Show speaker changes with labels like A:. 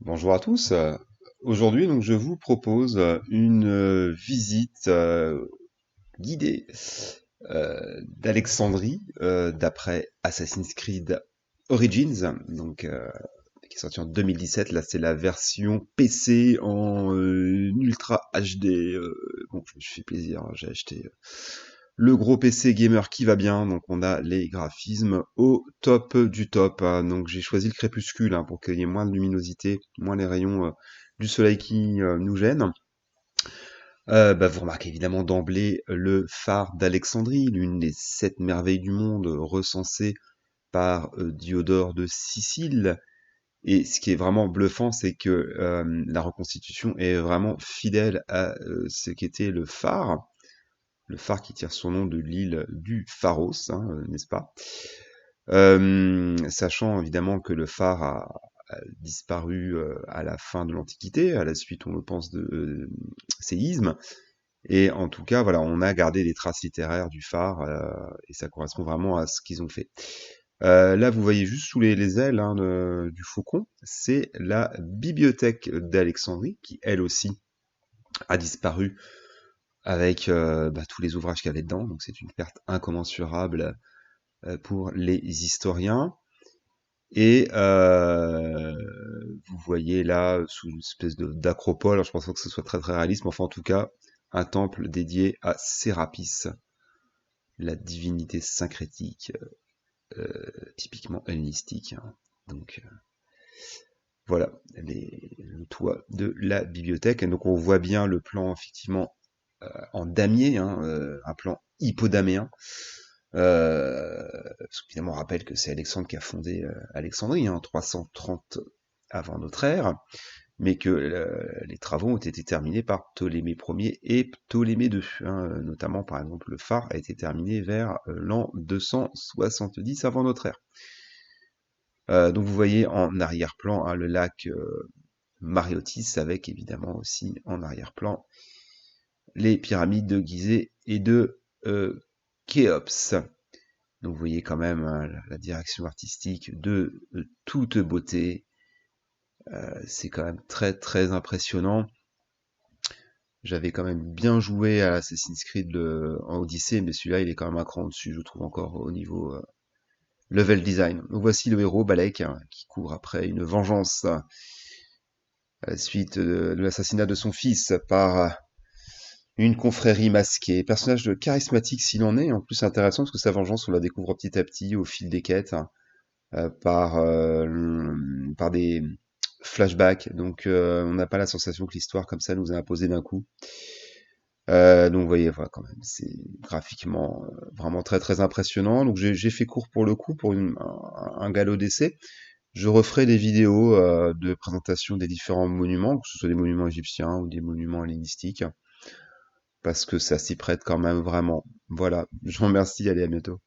A: Bonjour à tous. Aujourd'hui, donc, je vous propose une visite guidée d'Alexandrie d'après Assassin's Creed Origins, qui est sorti en 2017. Là, c'est la version PC en Ultra HD. Bon, je me suis fait plaisir, hein, j'ai acheté le gros PC gamer qui va bien, donc on a les graphismes au top du top, hein. Donc j'ai choisi le crépuscule, hein, pour qu'il y ait moins de luminosité, moins les rayons du soleil qui nous gênent. Vous remarquez évidemment d'emblée le phare d'Alexandrie, l'une des 7 merveilles du monde recensées par Diodore de Sicile. Et ce qui est vraiment bluffant, c'est que la reconstitution est vraiment fidèle à ce qu'était le phare. Le phare qui tire son nom de l'île du Pharos, hein, n'est-ce pas? Sachant évidemment que le phare a disparu à la fin de l'Antiquité, à la suite, on le pense, de séismes. Et en tout cas, voilà, on a gardé des traces littéraires du phare, et ça correspond vraiment à ce qu'ils ont fait. Là, vous voyez juste sous les ailes, hein, du faucon, c'est la bibliothèque d'Alexandrie, qui elle aussi a disparu avec tous les ouvrages qu'il y avait dedans, donc c'est une perte incommensurable pour les historiens. Et vous voyez là, sous une espèce d'acropole, alors je pense pas que ce soit très très réaliste, mais enfin en tout cas, un temple dédié à Sérapis, la divinité syncrétique, typiquement hellénistique, hein. Donc voilà, le toit de la bibliothèque. Et donc on voit bien le plan effectivement en damier, hein, un plan hypodaméen. Parce qu'évidemment, on rappelle que c'est Alexandre qui a fondé Alexandrie, hein, 330 avant notre ère, mais que les travaux ont été terminés par Ptolémée Ier et Ptolémée II, hein, notamment par exemple le phare a été terminé vers l'an 270 avant notre ère. Donc vous voyez en arrière-plan, hein, le lac Mariotis, avec évidemment aussi en arrière-plan les pyramides de Gizeh et de Khéops. Donc vous voyez quand même, hein, la direction artistique de toute beauté. C'est quand même très très impressionnant. J'avais quand même bien joué à Assassin's Creed en Odyssée, mais celui-là il est quand même un cran dessus, je trouve, encore au niveau level design. Donc voici le héros Balek, hein, qui court après une vengeance à la suite de l'assassinat de son fils par une confrérie masquée. Personnage charismatique s'il en est, en plus intéressant parce que sa vengeance on la découvre petit à petit au fil des quêtes, hein, par des flashbacks. Donc on n'a pas la sensation que l'histoire comme ça nous est imposée d'un coup. Donc vous voyez, voilà, quand même, c'est graphiquement vraiment très très impressionnant. Donc j'ai fait court pour le coup pour un galop d'essai. Je referai des vidéos de présentation des différents monuments, que ce soit des monuments égyptiens ou des monuments hellénistiques, parce que ça s'y prête quand même vraiment. Voilà, je vous remercie, allez, à bientôt.